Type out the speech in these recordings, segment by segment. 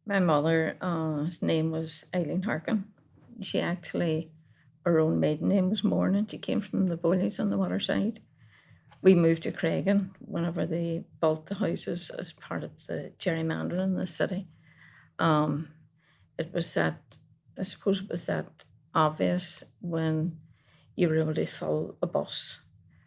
My mother's name was Eileen Harkin. She actually, her own maiden name was Morning. She came from the Boilies on the waterside. We moved to Craigan whenever they built the houses as part of the gerrymandering in the city. Um, it was that, I suppose it was that obvious when you were able to fill a bus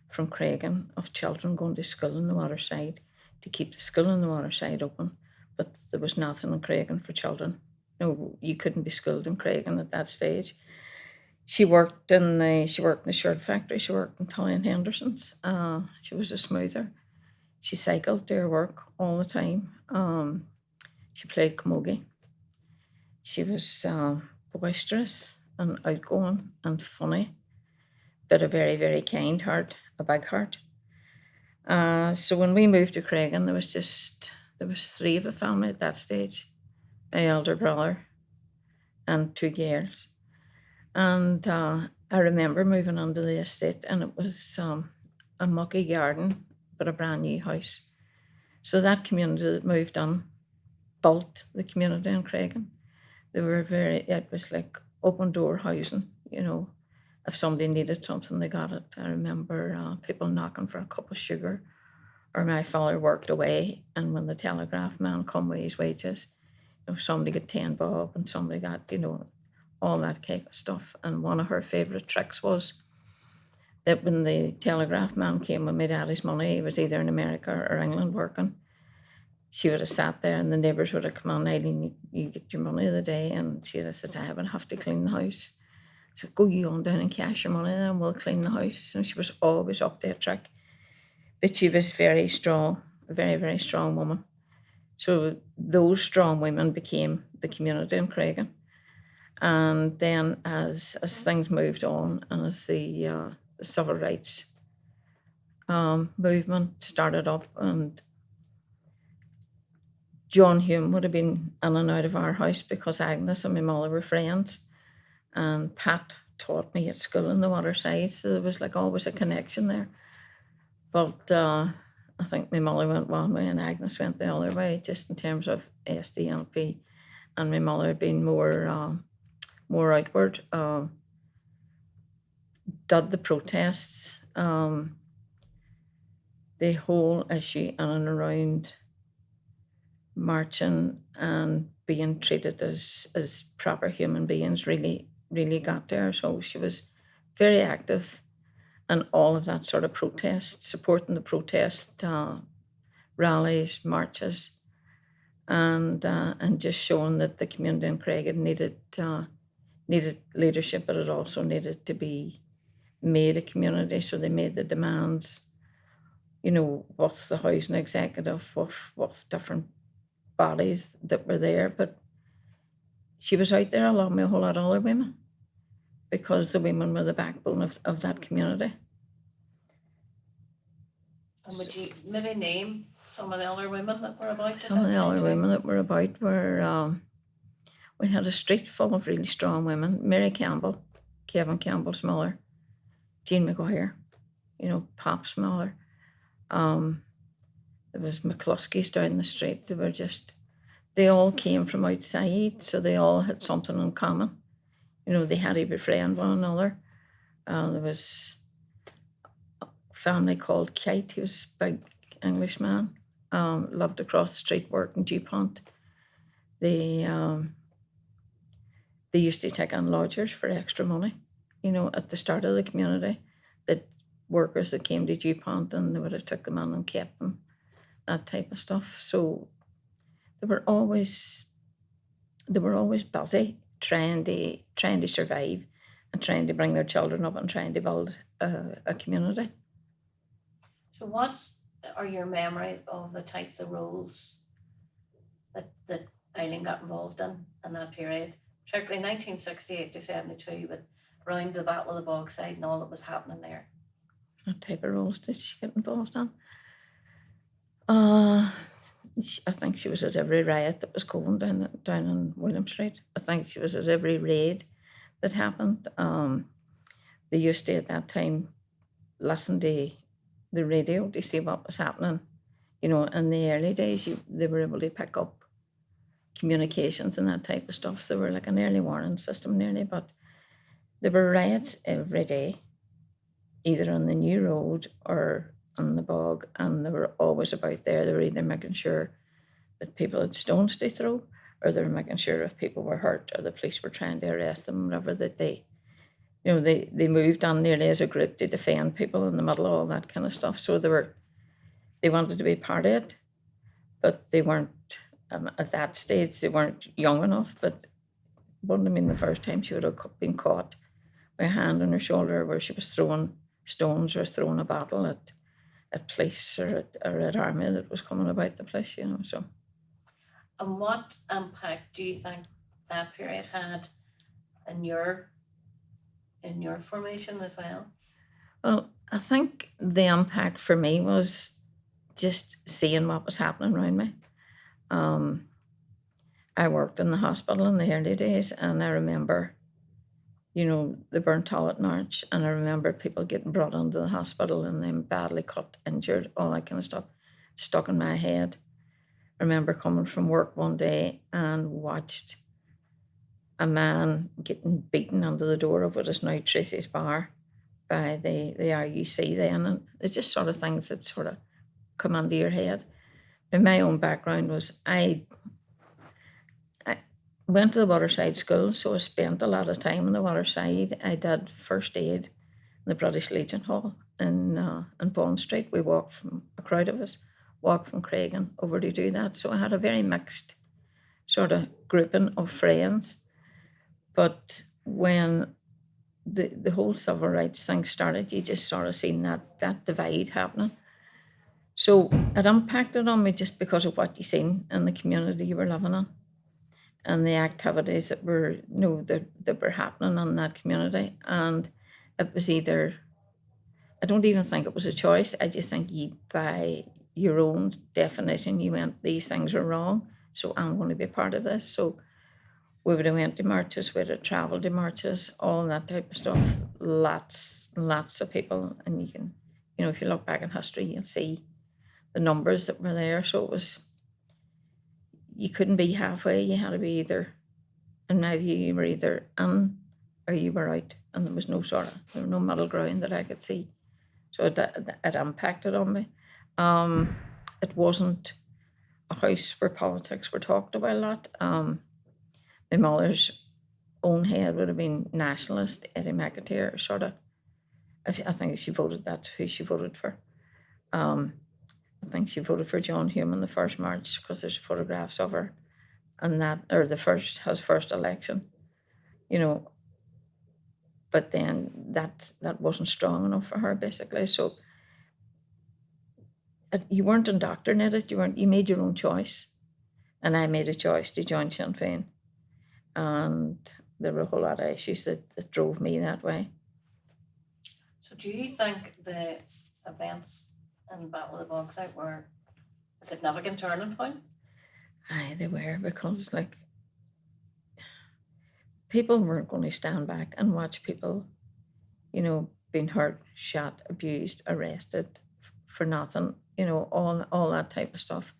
from Craigan of children going to school in the waterside to keep the school in the waterside open, but there was nothing in Craigan for children. No, you couldn't be schooled in Craigan at that stage. She worked in the shirt factory. She worked in Tully and Henderson's. She was a smoother. She cycled to her work all the time. She played camogie. She was boisterous and outgoing and funny, but a very, very kind heart, a big heart. So when we moved to Craigan, there was three of the family at that stage, my elder brother and two girls. And I remember moving onto the estate, and it was a mucky garden, but a brand new house. So that community that moved on built the community in Craigan. It was like open door housing, if somebody needed something, they got it. I remember people knocking for a cup of sugar, or my father worked away, and when the telegraph man come with his wages, somebody got 10 bob and somebody got, all that type of stuff. And one of her favourite tricks was that when the telegraph man came with my daddy's money, he was either in America or England working. She would have sat there and the neighbours would have come on, Eileen, you get your money of the day. And she'd have said, I would have to clean the house. I said, go you on down and cash your money and we'll clean the house. And she was always up to a trick. But she was very strong, a very, very strong woman. So those strong women became the community in Craigan. And then as things moved on and as the civil rights movement started up, and John Hume would have been in and out of our house because Agnes and my mother were friends, and Pat taught me at school in the waterside, so there was like always a connection there. But I think my mother went one way and Agnes went the other way, just in terms of SDNP, and my mother being more outward, did the protests, the whole issue in and around marching and being treated as proper human beings really, really got there. So she was very active in all of that sort of protest, supporting the protest rallies, marches, and just showing that the community in Craigan needed leadership, but it also needed to be made a community. So they made the demands, what's the housing executive, what's different bodies that were there. But she was out there along with a whole lot of other women, because the women were the backbone of that community. And would you maybe name some of the other women that were about? Some of the other women that were about were, we had a street full of really strong women. Mary Campbell, Kevin Campbell's mother, Jean McGuire, Pop's mother. There was McCluskey's down the street. They all came from outside, so they all had something in common. They had to befriend one another. There was a family called Kite, who was a big Englishman, lived across the street, worked in DuPont. They used to take on lodgers for extra money, at the start of the community, that workers that came to DuPont, and they would have took them on and kept them, that type of stuff. So they were always busy trying to survive and trying to bring their children up and trying to build a community. So what are your memories of the types of roles that Eileen got involved in that period, particularly 1968 to 72, with around the Battle of the Bogside and all that was happening there? What type of roles did she get involved in? I think she was at every riot that was going down in William Street. I think she was at every raid that happened. They used to, at that time, listen to the radio to see what was happening. In the early days, they were able to pick up communications and that type of stuff. So they were like an early warning system nearly, but there were riots every day, either on the new road or on the bog, and they were always about there. They were either making sure that people had stones to throw, or they were making sure if people were hurt or the police were trying to arrest them, whatever, that they moved on nearly as a group to defend people in the middle of all that kind of stuff. So they wanted to be part of it, but they weren't at that stage. They weren't young enough. But it wouldn't have been the first time she would have been caught with a hand on her shoulder where she was throwing stones or throwing a bottle at police or at army that was coming about the place. So. And what impact do you think that period had in your formation as well? Well, I think the impact for me was just seeing what was happening around me. I worked in the hospital in the early days, and I remember, the burnt toilet march, and I remember people getting brought into the hospital and then badly cut, injured, all that kind of stuff stuck in my head. I remember coming from work one day and watched a man getting beaten under the door of what is now Tracy's Bar by the RUC then, and it's just sort of things that sort of come into your head. And my own background was I went to the Waterside School, so I spent a lot of time in the Waterside. I did first aid in the British Legion Hall in Bond Street. We walked from, a crowd of us, walked from Craigan over to do that. So I had a very mixed sort of grouping of friends. But when the whole civil rights thing started, you just sort of seen that divide happening. So it impacted on me just because of what you seen in the community you were living in and the activities that were that were happening in that community. And it was either, I don't even think it was a choice. I just think you, by your own definition, you went, these things are wrong, so I'm going to be part of this. So we would have went to marches, we would have travelled to marches, all that type of stuff. Lots and lots of people. And you can, if you look back in history, you'll see the numbers that were there. So it was, you couldn't be halfway. You had to be either, in my view, you were either in or you were out. And there was no middle ground that I could see. So it impacted on me. It wasn't a house where politics were talked about a lot. My mother's own head would have been nationalist, Eddie McIntyre, sort of. I think she voted, that's who she voted for. I think she voted for John Hume in the first march because there's photographs of her and that, or his first election, but then that wasn't strong enough for her, basically. So you weren't indoctrinated, you made your own choice. And I made a choice to join Sinn Féin. And there were a whole lot of issues that drove me that way. So do you think the events in Battle of the Bauxite were a significant turning point? Aye, they were, because people weren't going to stand back and watch people, being hurt, shot, abused, arrested for nothing, all that type of stuff.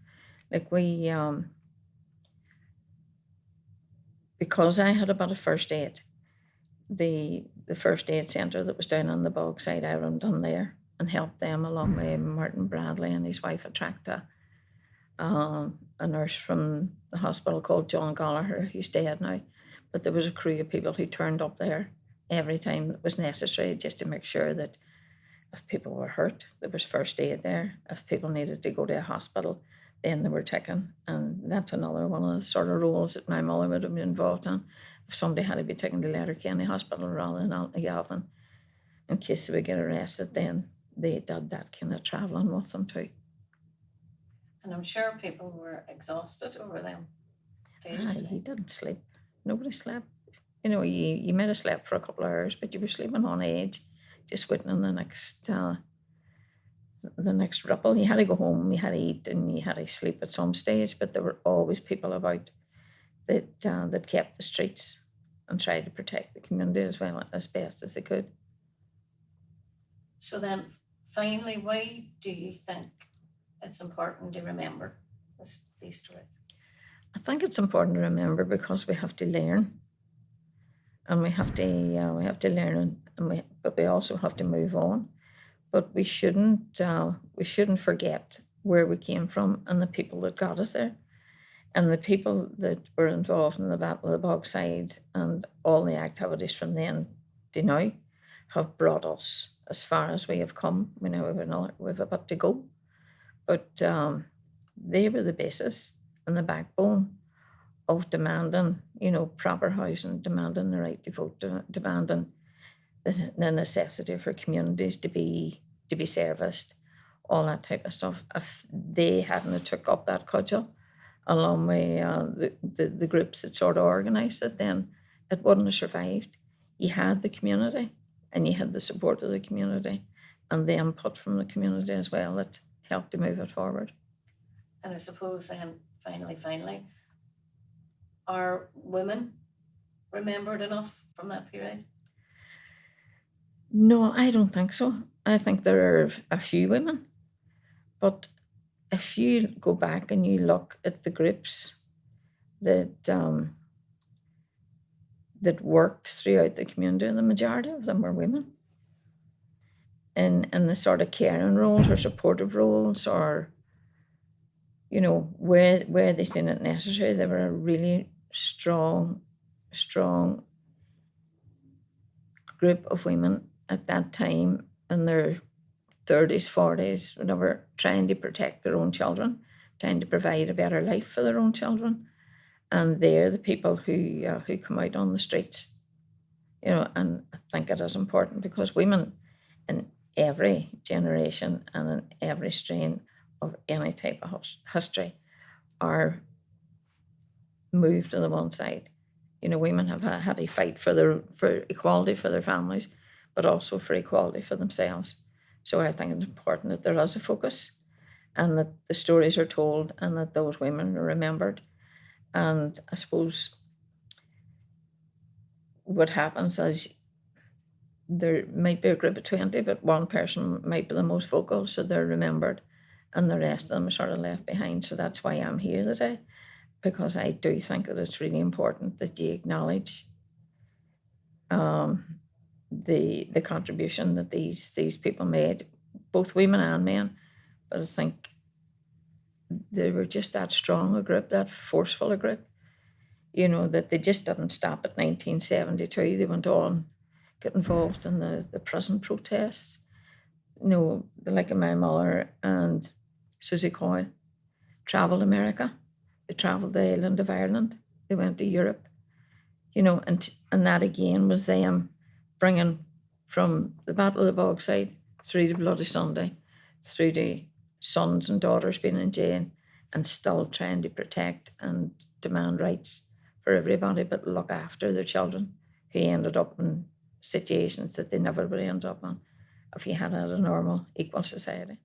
Like we, because I had a bit of first aid, the first aid centre that was down on the Bogside, I went on there and helped them along with Martin Bradley and his wife Attracta, a nurse from the hospital called John Gallagher, who's dead now. But there was a crew of people who turned up there every time it was necessary, just to make sure that if people were hurt, there was first aid there. If people needed to go to a hospital, then they were taken. And that's another one of the sort of roles that my mother would have been involved in. If somebody had to be taken to Letterkenny Hospital rather than Altnagalvin, in case they would get arrested, then they did that kind of travelling with them too. And I'm sure people were exhausted over them days. He didn't sleep. Nobody slept. You might have slept for a couple of hours, but you were sleeping on edge, just waiting on the next ripple. You had to go home, you had to eat, and you had to sleep at some stage. But there were always people about that kept the streets and tried to protect the community as well, as best as they could. So then, finally, why do you think it's important to remember these stories? I think it's important to remember because we have to learn, and we have to learn, but we also have to move on. But we shouldn't forget where we came from and the people that got us there, and the people that were involved in the Battle of the Bogside and all the activities from then to now have brought us as far as we have come. We know we've a bit to go, but they were the basis and the backbone of demanding, proper housing, demanding the right to vote, demanding the necessity for communities to be serviced, all that type of stuff. If they hadn't have took up that cudgel, along with the groups that sort of organised it, then it wouldn't have survived. You had the community, and you had the support of the community, and the input from the community as well that helped to move it forward. And I suppose then, finally, are women remembered enough from that period? No, I don't think so. I think there are a few women, but if you go back and you look at the groups that that worked throughout the community, the majority of them were women. In the sort of caring roles or supportive roles, or where they seen it necessary, they were a really strong group of women at that time in their 30s, 40s, whatever, trying to protect their own children, trying to provide a better life for their own children. And they're the people who come out on the streets, and I think it is important because women in every generation and in every strain of any type of history are moved to the one side. Women have had to fight for equality for their families, but also for equality for themselves. So I think it's important that there is a focus, and that the stories are told, and that those women are remembered. And I suppose what happens is there might be a group of 20, but one person might be the most vocal, so they're remembered, and the rest of them are sort of left behind. So that's why I'm here today, because I do think that it's really important that you acknowledge the contribution that these people made, both women and men. But I think they were just that strong a group, that forceful a group, that they just didn't stop at 1972. They went on, got involved in the prison protests. Like my mother and Susie Coyle travelled America. They travelled the island of Ireland. They went to Europe, and that again was them bringing from the Battle of the Bogside through to Bloody Sunday, through to sons and daughters being in jail, and still trying to protect and demand rights for everybody, but look after their children who ended up in situations that they never would end up in if you had a normal, equal society.